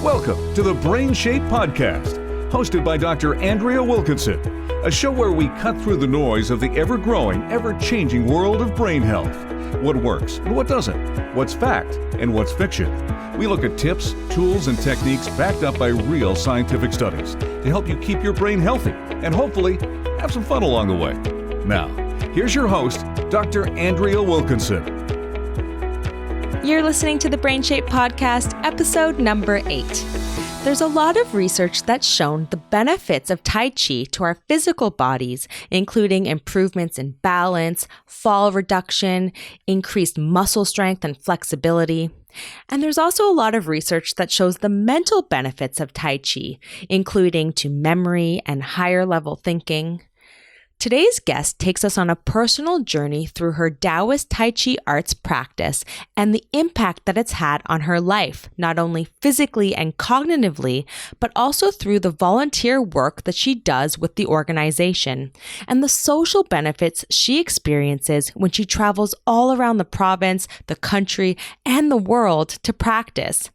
Welcome to the BrainShape podcast, hosted by Dr. Andrea Wilkinson, a show where we cut through the noise of the ever-growing, ever-changing world of brain health. What works and what doesn't, what's fact and what's fiction. We look at tips, tools, and techniques backed up by real scientific studies to help you keep your brain healthy and hopefully have some fun along the way. Now, here's your host, Dr. Andrea Wilkinson. You're listening to the BrainShape podcast, episode number 8. There's a lot of research that's shown the benefits of Tai Chi to our physical bodies, including improvements in balance, fall reduction, increased muscle strength and flexibility. And there's also a lot of research that shows the mental benefits of Tai Chi, including to memory and higher level thinking. Today's guest takes us on a personal journey through her Taoist Tai Chi Arts practice and the impact that it's had on her life, not only physically and cognitively, but also through the volunteer work that she does with the organization, and the social benefits she experiences when she travels all around the province, the country, and the world to practice.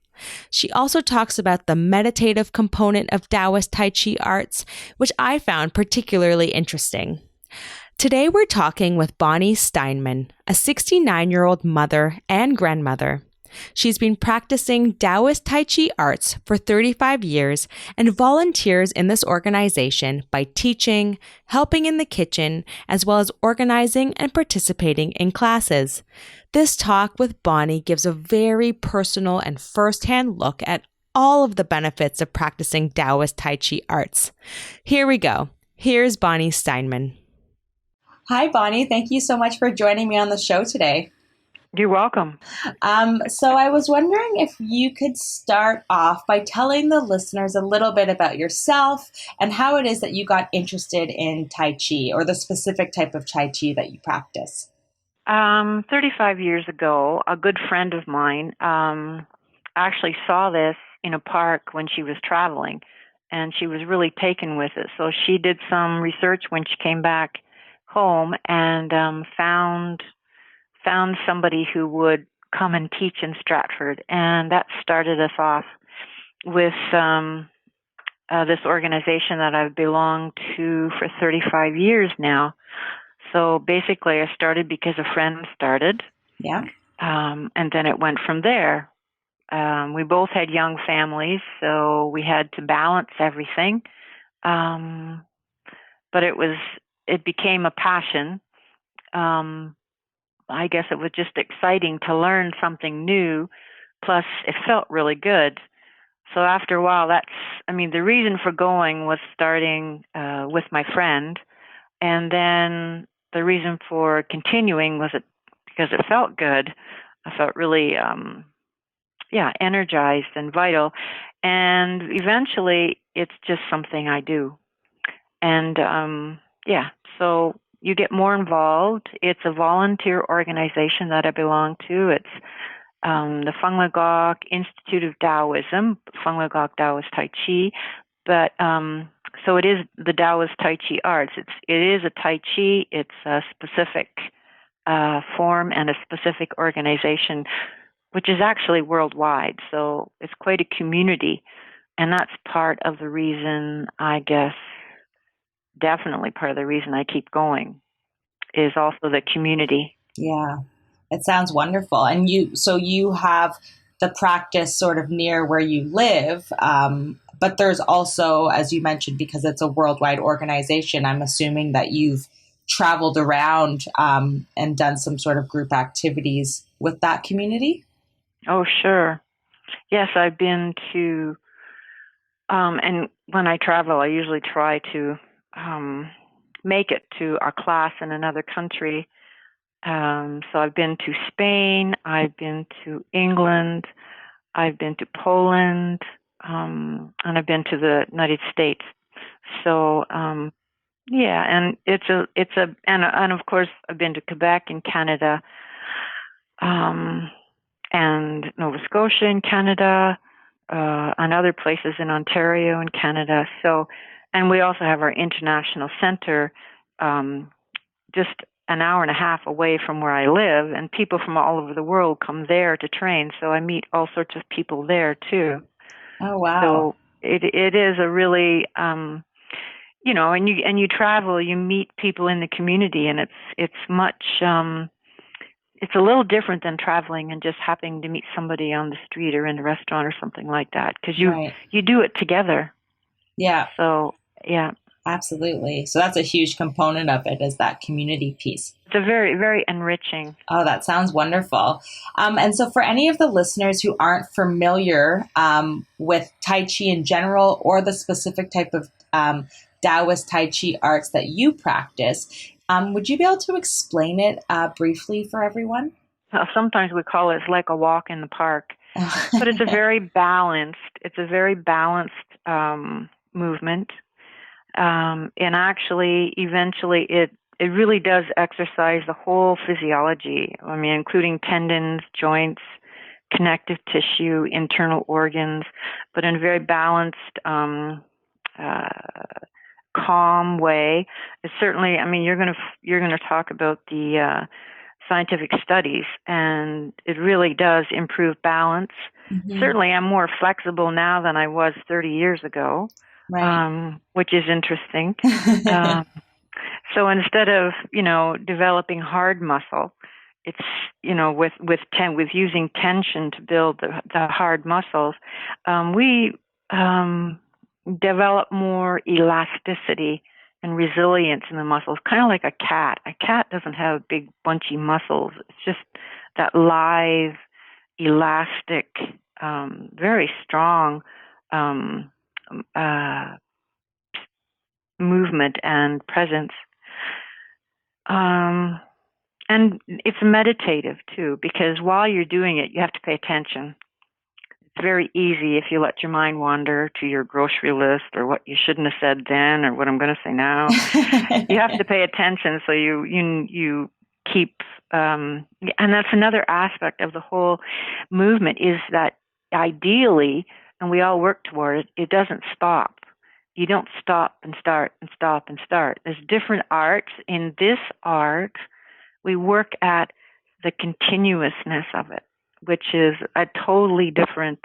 She also talks about the meditative component of Taoist Tai Chi Arts, which I found particularly interesting. Today we're talking with Bonnie Steinman, a 69-year-old mother and grandmother. She's been practicing Taoist Tai Chi Arts for 35 years and volunteers in this organization by teaching, helping in the kitchen, as well as organizing and participating in classes. This talk with Bonnie gives a very personal and first-hand look at all of the benefits of practicing Taoist Tai Chi Arts. Here we go. Here's Bonnie Steinman. Hi, Bonnie. Thank you so much for joining me on the show today. You're welcome. So I was wondering if you could start off by telling the listeners a little bit about yourself and how it is that you got interested in Tai Chi or the specific type of Tai Chi that you practice. 35 years ago, a good friend of mine actually saw this in a park when she was traveling, and she was really taken with it. So she did some research when she came back home and found somebody who would come and teach in Stratford, and that started us off with this organization that I've belonged to for 35 years now. So basically, I started because a friend started, and then it went from there. We both had young families, so we had to balance everything. But it became a passion. I guess it was just exciting to learn something new, plus it felt really good. So after a while, the reason for going was starting with my friend, and then the reason for continuing was because it felt good. I felt really, energized and vital, and eventually it's just something I do. And so you get more involved. It's a volunteer organization that I belong to. It's the Fung Institute of Taoism, Fung Taoist Tai Chi. But so it is the Taoist Tai Chi Arts. It is a Tai Chi. It's a specific form and a specific organization, which is actually worldwide. So it's quite a community, and that's part of the reason, I guess, definitely part of the reason I keep going is also the community. Yeah, it sounds wonderful. And you have the practice sort of near where you live, but there's also, as you mentioned, because it's a worldwide organization, I'm assuming that you've traveled around and done some sort of group activities with that community? Oh, sure. Yes, I've been to, and when I travel, I usually try to make it to a class in another country. So I've been to Spain, I've been to England, I've been to Poland, and I've been to the United States. So, and and of course I've been to Quebec in Canada, and Nova Scotia in Canada, and other places in Ontario and Canada. So, and we also have our international center, just an hour and a half away from where I live, and people from all over the world come there to train. So I meet all sorts of people there too. Oh, wow. So it is a really, and you travel, you meet people in the community, and it's much, it's a little different than traveling and just happening to meet somebody on the street or in a restaurant or something like that, because Right. you do it together. Yeah. So yeah. Absolutely. So that's a huge component of it, is that community piece. It's a very, very enriching. Oh, that sounds wonderful. And so for any of the listeners who aren't familiar with Tai Chi in general, or the specific type of Taoist Tai Chi arts that you practice, would you be able to explain it briefly for everyone? Sometimes we call it like a walk in the park, but it's a very balanced. It's a very balanced movement. And actually, eventually, it really does exercise the whole physiology. I mean, including tendons, joints, connective tissue, internal organs, but in a very balanced, calm way. It's certainly, I mean, you're gonna talk about the scientific studies, and it really does improve balance. Mm-hmm. Certainly, I'm more flexible now than I was 30 years ago. Right. Which is interesting. So instead of, developing hard muscle, it's, with using tension to build the hard muscles, we develop more elasticity and resilience in the muscles, kind of like a cat. A cat doesn't have big bunchy muscles. It's just that live, elastic, very strong movement and presence. And it's meditative too, because while you're doing it, you have to pay attention. It's very easy if you let your mind wander to your grocery list or what you shouldn't have said then or what I'm going to say now. You have to pay attention, so you keep, and that's another aspect of the whole movement, is that ideally, and we all work toward it, it doesn't stop. You don't stop and start and stop and start. There's different arts. In this art, we work at the continuousness of it, which is a totally different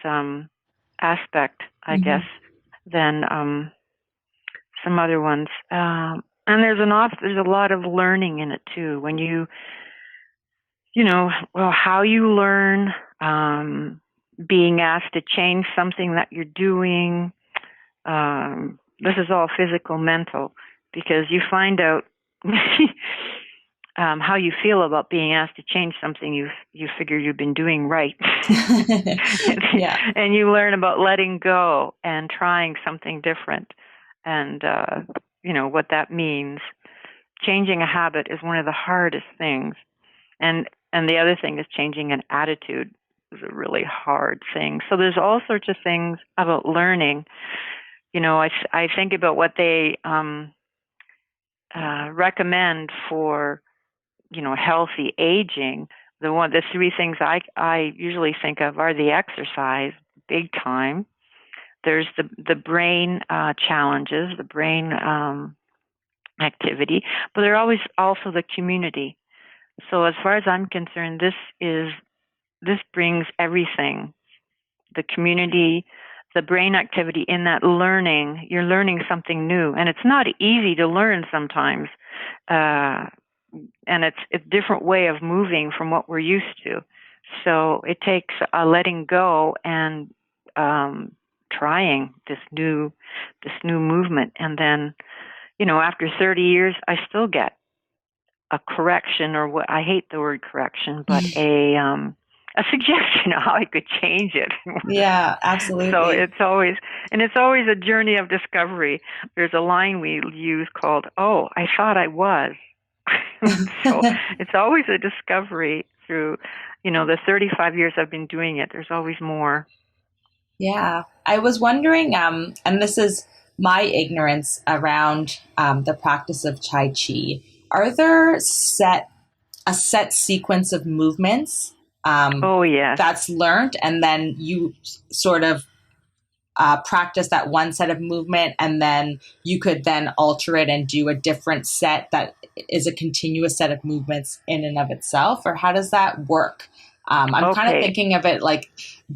aspect, I guess, than some other ones. And there's a lot of learning in it too. When how you learn, being asked to change something that you're doing. This is all physical, mental, because you find out how you feel about being asked to change something you figure you've been doing right. Yeah. And you learn about letting go and trying something different, and what that means. Changing a habit is one of the hardest things, and the other thing is changing an attitude is a really hard thing. So there's all sorts of things about learning. I think about what they recommend for, healthy aging. The three things I usually think of are the exercise, big time. There's the brain challenges, the brain activity, but there are always also the community. So as far as I'm concerned, this brings everything: the community, the brain activity. In that learning, you're learning something new, and it's not easy to learn sometimes. And it's a different way of moving from what we're used to. So it takes letting go and trying this new movement. And then, after 30 years, I still get a correction, or what I hate the word correction, but a suggestion of how I could change it. Yeah, absolutely. So it's always a journey of discovery. There's a line we use called, "Oh, I thought I was." So it's always a discovery through, the 35 years I've been doing it. There's always more. Yeah. I was wondering, and this is my ignorance around the practice of Tai Chi. Are there a set sequence of movements yes, that's learned, and then you sort of practice that one set of movement, and then you could then alter it and do a different set that is a continuous set of movements in and of itself? Or how does that work I'm kind of Okay. thinking of it like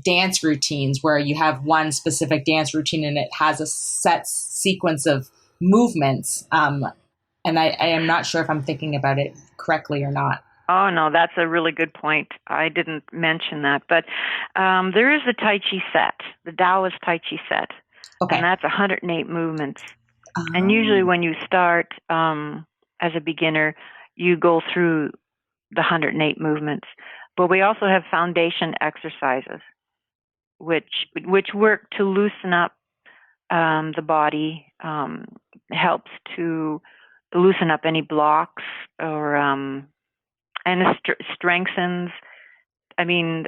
dance routines where you have one specific dance routine and it has a set sequence of movements. And I am not sure if I'm thinking about it correctly or not. Oh, no, that's a really good point. I didn't mention that. But there is the Tai Chi set, the Taoist Tai Chi set. Okay. And that's 108 movements. And usually when you start as a beginner, you go through the 108 movements. But we also have foundation exercises, which work to loosen up the body, helps to loosen up any blocks or and it strengthens. I mean,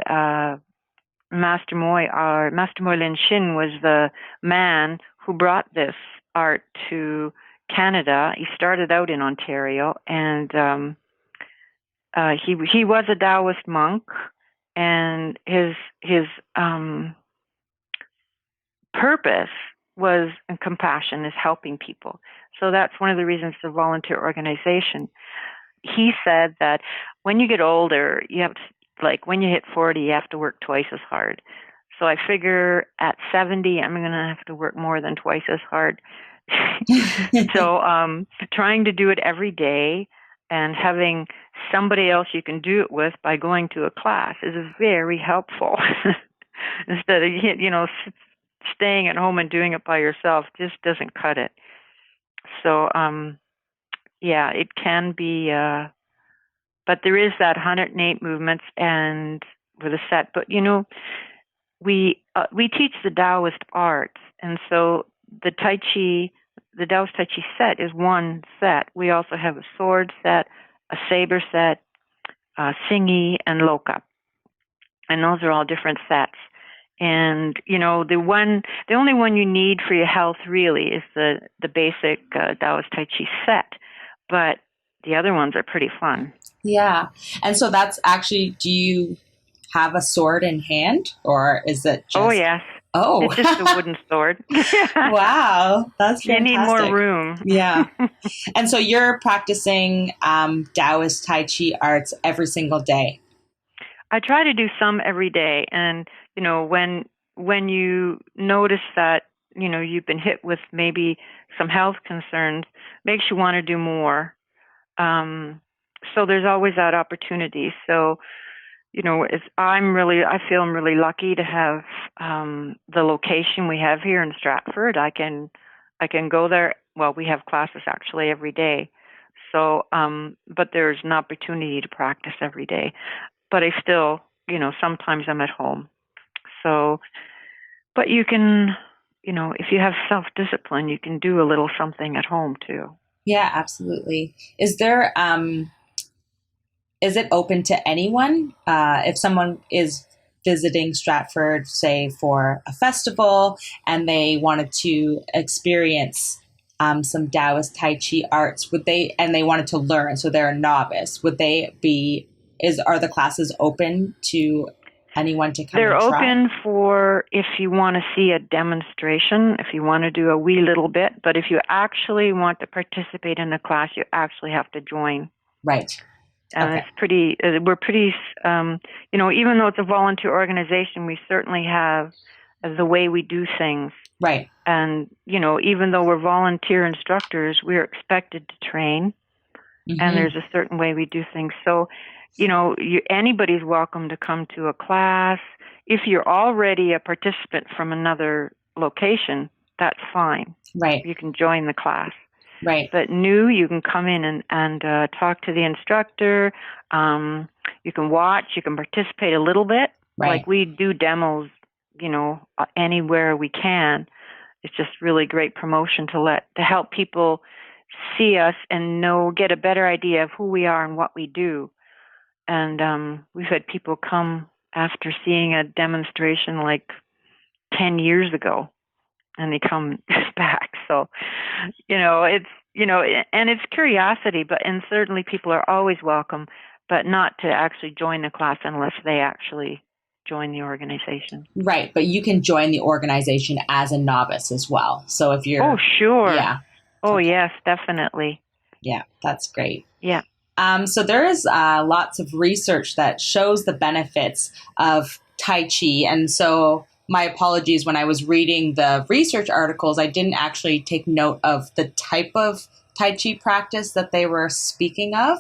Master Moy Lin Shin was the man who brought this art to Canada. He started out in Ontario, and he was a Taoist monk, and his purpose was compassion, is helping people. So that's one of the reasons the volunteer organization. He said that when you get older, you have to, like when you hit 40, you have to work twice as hard. So I figure at 70, I'm going to have to work more than twice as hard. So trying to do it every day and having somebody else you can do it with by going to a class is very helpful. Instead of, staying at home and doing it by yourself just doesn't cut it. So, yeah, it can be, but there is that 108 movements and with a set. But, we teach the Taoist arts. And so the Taoist Tai Chi set is one set. We also have a sword set, a saber set, Singi, and Loka. And those are all different sets. And, the only one you need for your health really is the basic Taoist Tai Chi set. But the other ones are pretty fun. Yeah. And so that's actually, do you have a sword in hand or is it just... Oh, yes. Oh. It's just a wooden sword. Wow. That's fantastic. You need more room. Yeah. And so you're practicing Taoist Tai Chi arts every single day. I try to do some every day. And, when you notice that, you've been hit with maybe some health concerns, makes you want to do more. So there's always that opportunity. So, I feel I'm really lucky to have the location we have here in Stratford. I can go there. Well, we have classes actually every day. So, but there's an opportunity to practice every day. But I still, sometimes I'm at home. So, but you can, if you have self-discipline, you can do a little something at home too. Yeah, absolutely. Is there, is it open to anyone? If someone is visiting Stratford, say for a festival, and they wanted to experience some Taoist Tai Chi arts, and they wanted to learn, so they're a novice, are the classes open to anyone to come They're and try? open for if you want to see a demonstration, if you want to do a wee little bit, but if you actually want to participate in the class, you actually have to join. Right. And we're pretty, even though it's a volunteer organization, we certainly have the way we do things. Right. And, even though we're volunteer instructors, we're expected to train. Mm-hmm. And there's a certain way we do things. So, anybody's welcome to come to a class. If you're already a participant from another location, that's fine. Right. You can join the class. Right. But new, you can come in and talk to the instructor. You can watch. You can participate a little bit. Right. Like we do demos, anywhere we can. It's just really great promotion to help people see us and get a better idea of who we are and what we do. And we've had people come after seeing a demonstration like 10 years ago, and they come back. So, it's, and it's curiosity, and certainly people are always welcome, but not to actually join the class unless they actually join the organization. Right. But you can join the organization as a novice as well. So if you're... Oh, sure. Yeah. Oh, okay. Yes, definitely. Yeah, that's great. Yeah. So there is lots of research that shows the benefits of Tai Chi. And so my apologies, when I was reading the research articles, I didn't actually take note of the type of Tai Chi practice that they were speaking of.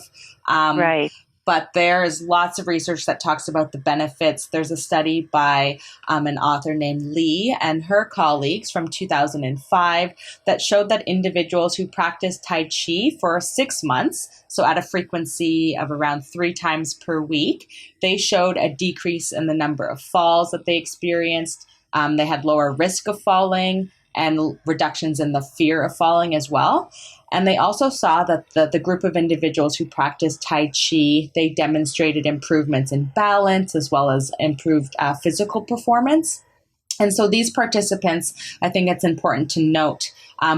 Right. But there's lots of research that talks about the benefits. There's a study by an author named Lee and her colleagues from 2005 that showed that individuals who practice Tai Chi for 6 months, so at a frequency of around 3 times per week, they showed a decrease in the number of falls that they experienced. They had lower risk of falling and reductions in the fear of falling as well. And they also saw that the group of individuals who practiced Tai Chi, they demonstrated improvements in balance as well as improved physical performance. And so these participants, I think it's important to note,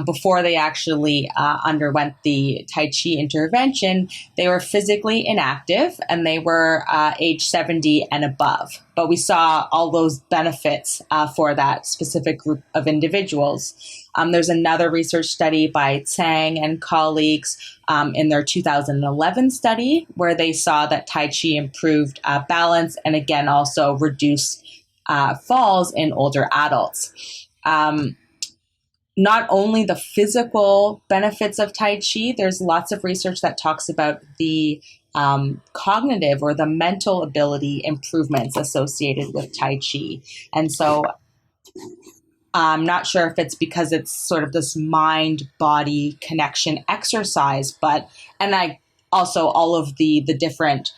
before they actually underwent the Tai Chi intervention, they were physically inactive and they were age 70 and above. But we saw all those benefits for that specific group of individuals. There's another research study by Tsang and colleagues in their 2011 study where they saw that Tai Chi improved balance and again also reduced falls in older adults. Not only the physical benefits of Tai Chi, there's lots of research that talks about the cognitive or the mental ability improvements associated with Tai Chi. And so I'm not sure if it's because it's sort of this mind-body connection exercise, and I also all of the different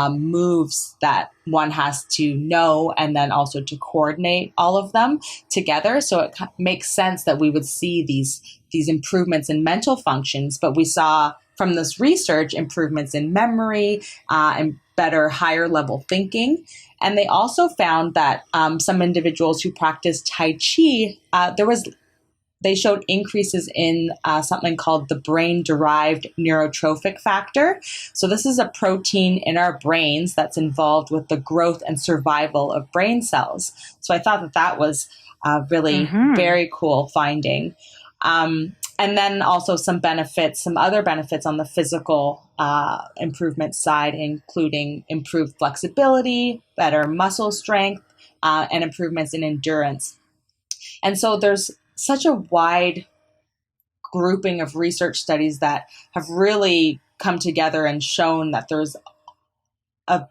moves that one has to know and then also to coordinate all of them together. So it makes sense that we would see these improvements in mental functions, but we saw from this research improvements in memory and better higher level thinking. And they also found that some individuals who practiced Tai Chi, they showed increases in something called the brain-derived neurotrophic factor. So this is a protein in our brains that's involved with the growth and survival of brain cells. So I thought that was really very cool finding. And then also some other benefits on the physical improvement side, including improved flexibility, better muscle strength, and improvements in endurance. And so there's such a wide grouping of research studies that have really come together and shown that there's a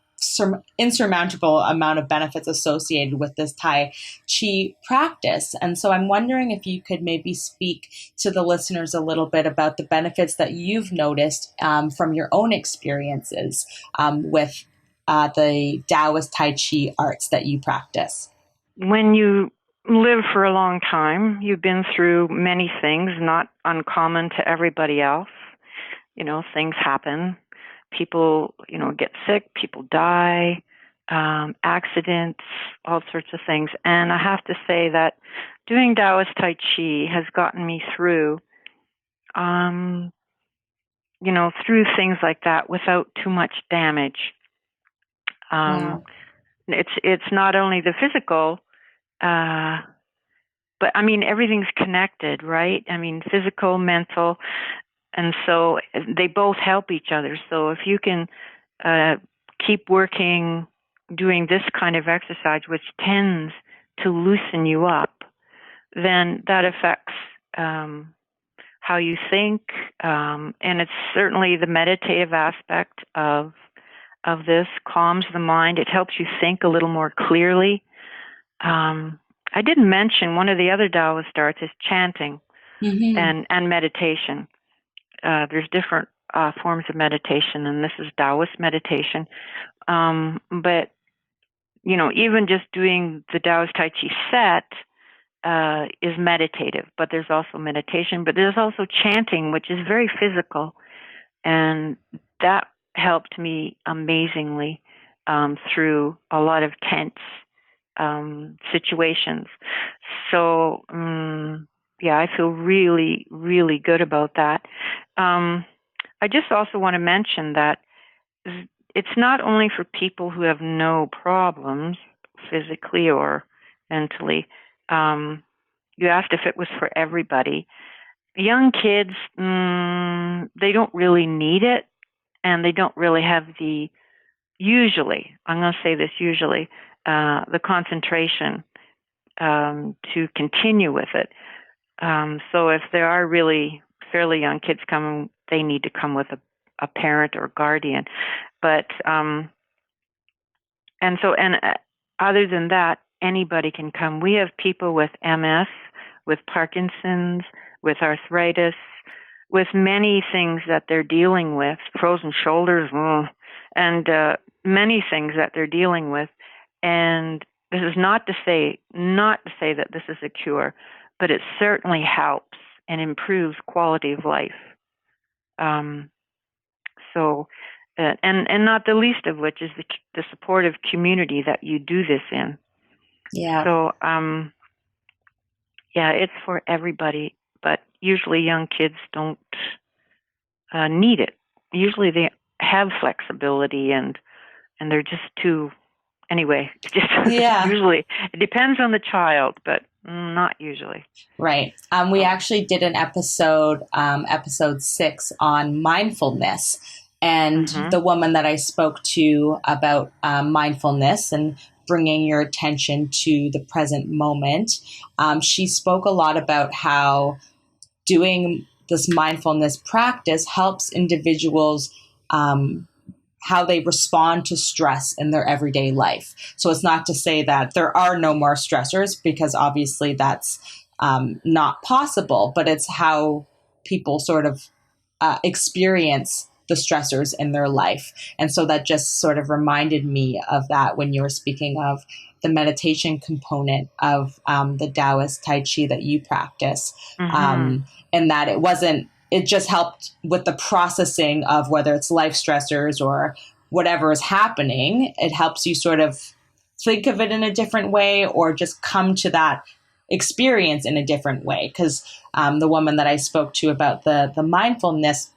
insurmountable amount of benefits associated with this Tai Chi practice. And so I'm wondering if you could maybe speak to the listeners a little bit about the benefits that you've noticed from your own experiences with the Taoist Tai Chi arts that you practice. When you live for a long time, you've been through many things, not uncommon to everybody else. Things happen. People, get sick, people die, accidents, all sorts of things. And I have to say that doing Taoist Tai Chi has gotten me through, through things like that without too much damage. It's not only the physical, but I mean, everything's connected, right? I mean, physical, mental, and so they both help each other. So if you can keep working, doing this kind of exercise, which tends to loosen you up, then that affects how you think, and it's certainly the meditative aspect of this calms the mind. It helps you think a little more clearly. I didn't mention one of the other Taoist arts is chanting and meditation. There's different forms of meditation, and this is Taoist meditation. But, even just doing the Taoist Tai Chi set is meditative, but there's also meditation. But there's also chanting, which is very physical, and that helped me amazingly through a lot of tense situations. So, I feel really, really good about that. I just also want to mention that it's not only for people who have no problems physically or mentally. You asked if it was for everybody. Young kids, they don't really need it. and they don't really have usually, I'm going to say this usually, the concentration to continue with it. So if there are really fairly young kids coming, they need to come with a parent or guardian. But other than that, anybody can come. We have people with MS, with Parkinson's, with arthritis, with many things that they're dealing with, frozen shoulders, and many things that they're dealing with. And this is not to say that this is a cure, but it certainly helps and improves quality of life. And not the least of which is the supportive community that you do this in. Yeah. So, it's for everybody, but usually young kids don't need it. Usually they have flexibility and they're just too. Anyway, usually it depends on the child, but not usually. Right. We actually did an episode 6 on mindfulness. And the woman that I spoke to about mindfulness and bringing your attention to the present moment, she spoke a lot about how doing this mindfulness practice helps individuals how they respond to stress in their everyday life. So it's not to say that there are no more stressors, because obviously that's not possible, but it's how people sort of experience the stressors in their life. And so that just sort of reminded me of that when you were speaking of the meditation component of the Taoist Tai Chi that you practice, and that it just helped with the processing of whether it's life stressors or whatever is happening. It helps you sort of think of it in a different way or just come to that experience in a different way. Because the woman that I spoke to about the mindfulness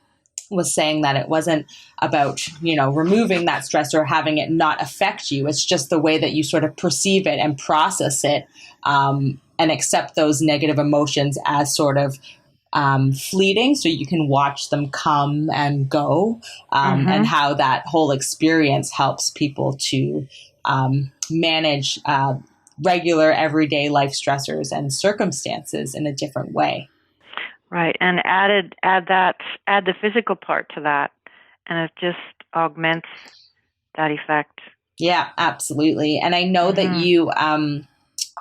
was saying that it wasn't about, removing that stress or having it not affect you. It's just the way that you sort of perceive it and process it, and accept those negative emotions as sort of fleeting, so you can watch them come and go, and how that whole experience helps people to manage regular everyday life stressors and circumstances in a different way. Right, and add the physical part to that, and it just augments that effect. Yeah, absolutely. And I know that you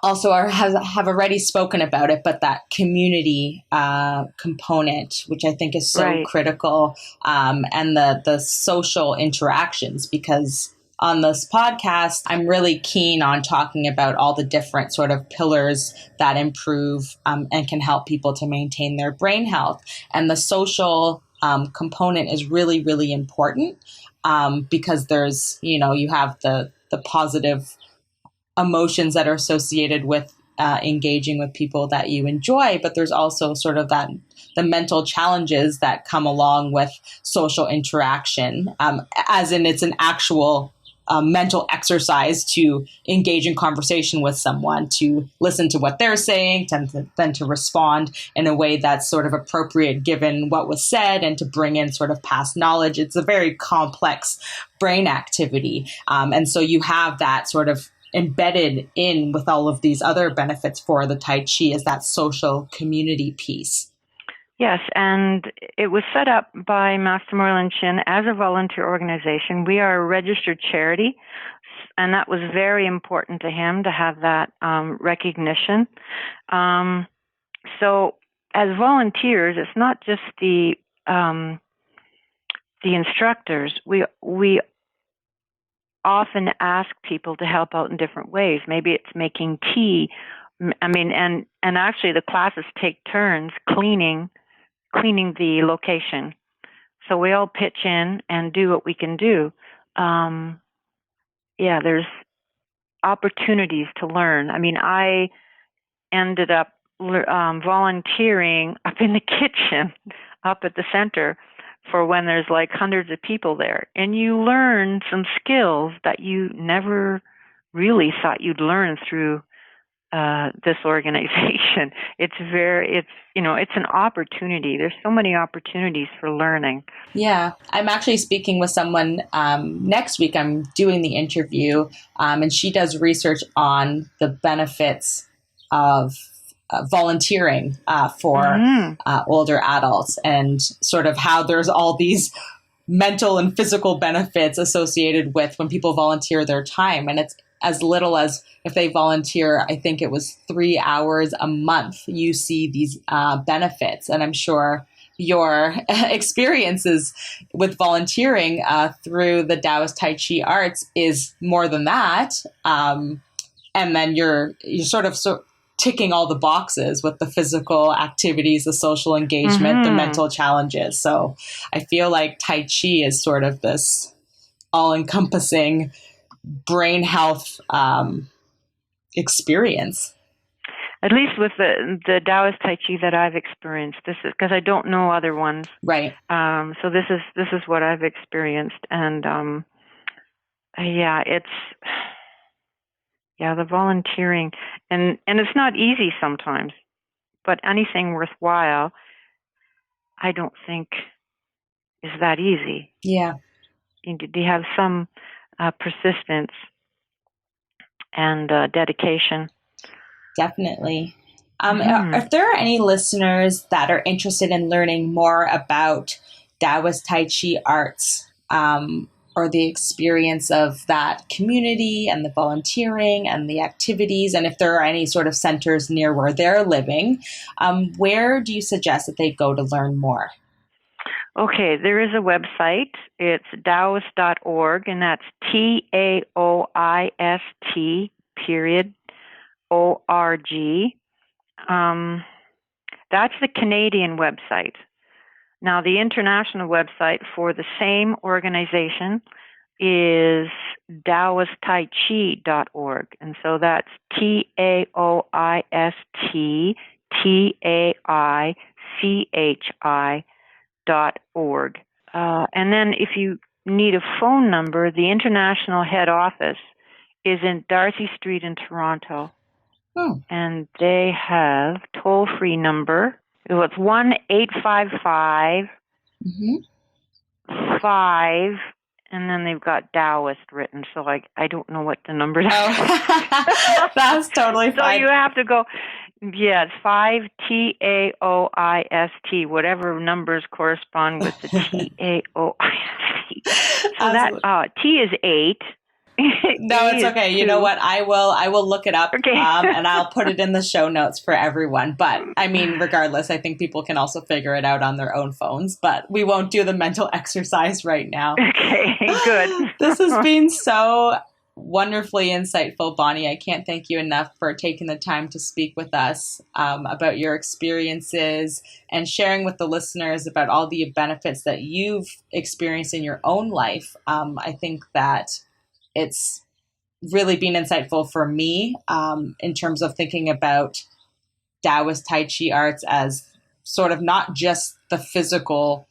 also have already spoken about it, but that community component, which I think is so critical, and the social interactions, because on this podcast, I'm really keen on talking about all the different sort of pillars that improve and can help people to maintain their brain health. And the social component is really, really important, because there's, you have the positive emotions that are associated with engaging with people that you enjoy, but there's also sort of the mental challenges that come along with social interaction, as in it's an actual mental exercise to engage in conversation with someone, to listen to what they're saying, then to respond in a way that's sort of appropriate given what was said, and to bring in sort of past knowledge. It's a very complex brain activity. And so you have that sort of embedded in with all of these other benefits for the Tai Chi, is that social community piece. Yes, and it was set up by Master Moylan Chin as a volunteer organization. We are a registered charity, and that was very important to him to have that recognition. So as volunteers, it's not just the instructors. We often ask people to help out in different ways. Maybe it's making tea. I mean, and actually the classes take turns cleaning the location. So we all pitch in and do what we can do. There's opportunities to learn. I mean, I ended up volunteering up in the kitchen, up at the center, for when there's like hundreds of people there. And you learn some skills that you never really thought you'd learn through this organization. It's an opportunity. There's so many opportunities for learning. Yeah, I'm actually speaking with someone next week. I'm doing the interview, and she does research on the benefits of volunteering for older adults, and sort of how there's all these mental and physical benefits associated with when people volunteer their time. And it's as little as, if they volunteer, I think it was 3 hours a month, you see these benefits. And I'm sure your experiences with volunteering through the Taoist Tai Chi Arts is more than that. And then you're sort of ticking all the boxes with the physical activities, the social engagement, the mental challenges. So I feel like Tai Chi is sort of this all-encompassing brain health experience. At least with the Taoist Tai Chi that I've experienced, this is because I don't know other ones. Right. So this is what I've experienced, and the volunteering, and it's not easy sometimes, but anything worthwhile, I don't think is that easy. Yeah. You have some persistence and dedication. Definitely. If there are any listeners that are interested in learning more about Taoist Tai Chi Arts, or the experience of that community and the volunteering and the activities, and if there are any sort of centers near where they're living, where do you suggest that they go to learn more? Okay, there is a website. It's Taoist.org, and that's TAOIST.org. That's the Canadian website. Now, the international website for the same organization is TaoistTaiChi.org. And so that's TaoistTaiChi.org. And then if you need a phone number, the international head office is in Darcy Street in Toronto. Oh. And they have toll-free number. It's 1-855 5, and then they've got Taoist written, so I don't know what the number is. Oh. That's totally fine. So you have to go, it's 5 TAOIST, whatever numbers correspond with the TAOIST. So that T is 8. No, it's okay. You know what? I will look it up, okay. And I'll put it in the show notes for everyone. But I mean, regardless, I think people can also figure it out on their own phones, but we won't do the mental exercise right now. Okay, good. This has been so wonderfully insightful, Bonnie. I can't thank you enough for taking the time to speak with us about your experiences and sharing with the listeners about all the benefits that you've experienced in your own life. I think that it's really been insightful for me in terms of thinking about Taoist Tai Chi Arts as sort of not just the physical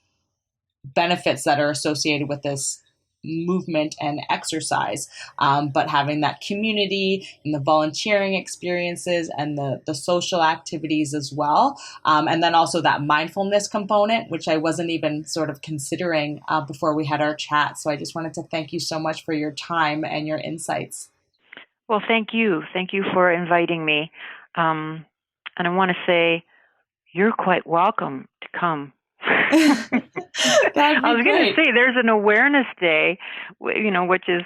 benefits that are associated with this movement and exercise, but having that community and the volunteering experiences and the social activities as well. And then also that mindfulness component, which I wasn't even sort of considering before we had our chat. So I just wanted to thank you so much for your time and your insights. Well, thank you. Thank you for inviting me. And I want to say you're quite welcome to come. I was going to say there's an awareness day, which is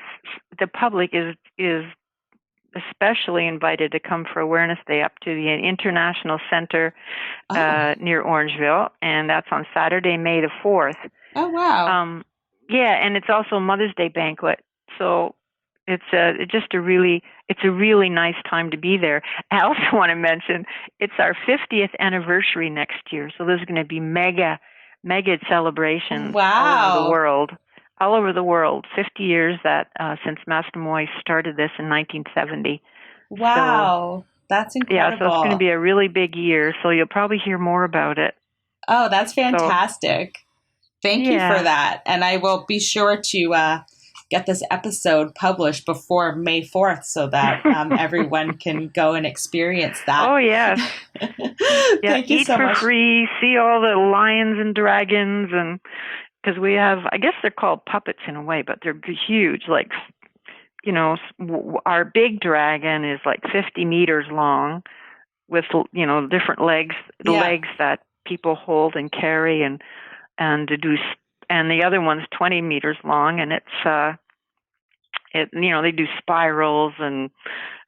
the public is especially invited to come for Awareness Day up to the International Center near Orangeville, and that's on Saturday, May the 4th. Oh wow! And it's also a Mother's Day banquet, so it's a really nice time to be there. I also want to mention it's our 50th anniversary next year, so there's going to be mega celebration all over the world. 50 years since Master Moy started this in 1970. Wow, that's incredible. Yeah, so it's going to be a really big year, so you'll probably hear more about it. Oh, that's fantastic. Thank you for that. And I will be sure to get this episode published before May 4th so that everyone can go and experience that. Oh, yes. Thank you so much. Eat for free, see all the lions and dragons, and because we have, I guess they're called puppets in a way, but they're huge. Like, you know, our big dragon is like 50 meters long with, you know, different legs, the legs that people hold and carry and the other one's 20 meters long, and you know, they do spirals and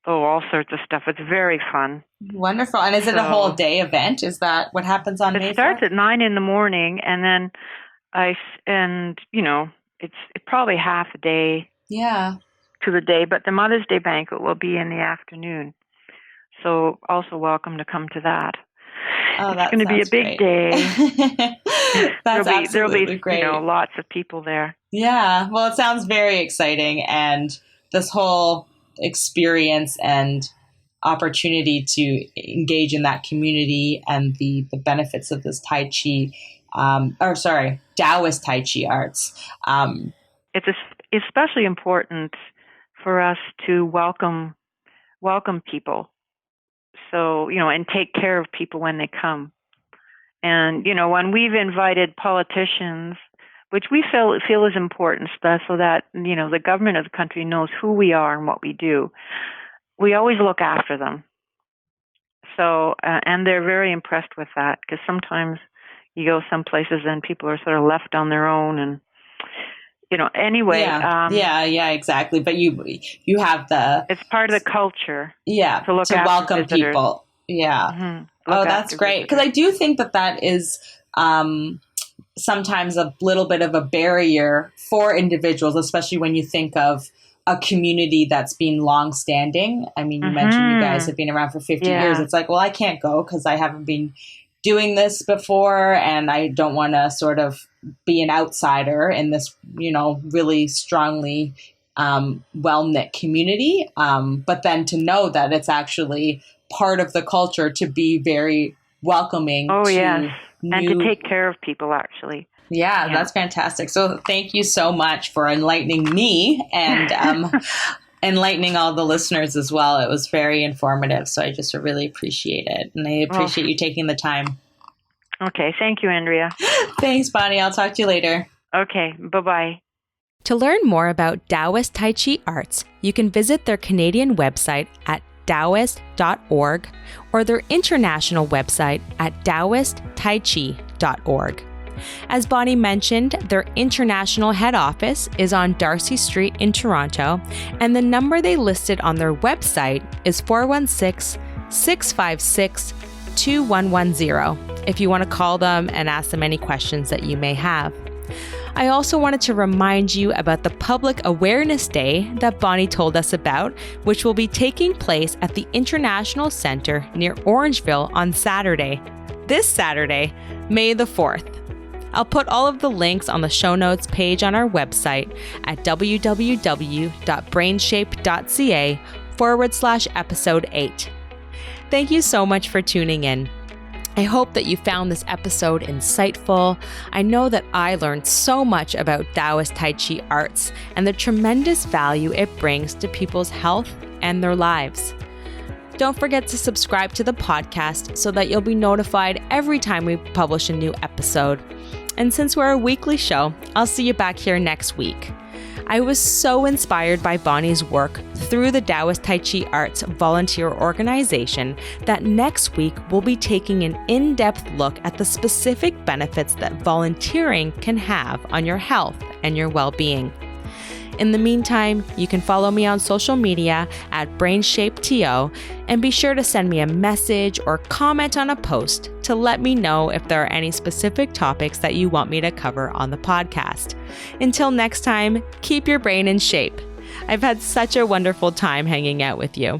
all sorts of stuff. It's very fun. Wonderful. And is it a whole day event? Is that what happens on May 4th? It starts at 9 in the morning, and then you know, it's probably half a day. Yeah. To the day, but the Mother's Day banquet will be in the afternoon. So also welcome to come to that. Oh, it's going to be a big day. There'll be great. You know, lots of people there. Yeah. Well, it sounds very exciting, and this whole experience and opportunity to engage in that community and the benefits of this Taoist Tai Chi Arts. It's especially important for us to welcome people. So, you know, and take care of people when they come. And, you know, when we've invited politicians, which we feel is important, so that, you know, the government of the country knows who we are and what we do, we always look after them. So, and they're very impressed with that, because sometimes you go some places and people are sort of left on their own, and, you know, anyway. Yeah, exactly. But you have it's part of the culture. Yeah, to welcome visitors. people. Yeah. Mm-hmm. Oh, that's great. Because I do think that is sometimes a little bit of a barrier for individuals, especially when you think of a community that's been long-standing. I mean, you mentioned you guys have been around for 50 years. It's like, well, I can't go because I haven't been doing this before, and I don't want to sort of be an outsider in this, you know, really strongly well-knit community. But then to know that it's actually part of the culture to be very welcoming. Oh, yes. And to take care of people, actually. Yeah, that's fantastic. So thank you so much for enlightening me and enlightening all the listeners as well. It was very informative. So I just really appreciate it. And I appreciate you taking the time. Okay. Thank you, Andrea. Thanks, Bonnie. I'll talk to you later. Okay. Bye-bye. To learn more about Taoist Tai Chi Arts, you can visit their Canadian website at taoist.org or their international website at taoisttaichi.org. As Bonnie mentioned, their international head office is on Darcy Street in Toronto, and the number they listed on their website is 416-656-2110 if you want to call them and ask them any questions that you may have. I also wanted to remind you about the Public Awareness Day that Bonnie told us about, which will be taking place at the International Center near Orangeville on Saturday. This Saturday, May the 4th. I'll put all of the links on the show notes page on our website at www.brainshape.ca/episode 8. Thank you so much for tuning in. I hope that you found this episode insightful. I know that I learned so much about Taoist Tai Chi Arts and the tremendous value it brings to people's health and their lives. Don't forget to subscribe to the podcast so that you'll be notified every time we publish a new episode. And since we're a weekly show, I'll see you back here next week. I was so inspired by Bonnie's work through the Taoist Tai Chi Arts volunteer organization that next week we'll be taking an in-depth look at the specific benefits that volunteering can have on your health and your well-being. In the meantime, you can follow me on social media at BrainShapeTO and be sure to send me a message or comment on a post to let me know if there are any specific topics that you want me to cover on the podcast. Until next time, keep your brain in shape. I've had such a wonderful time hanging out with you.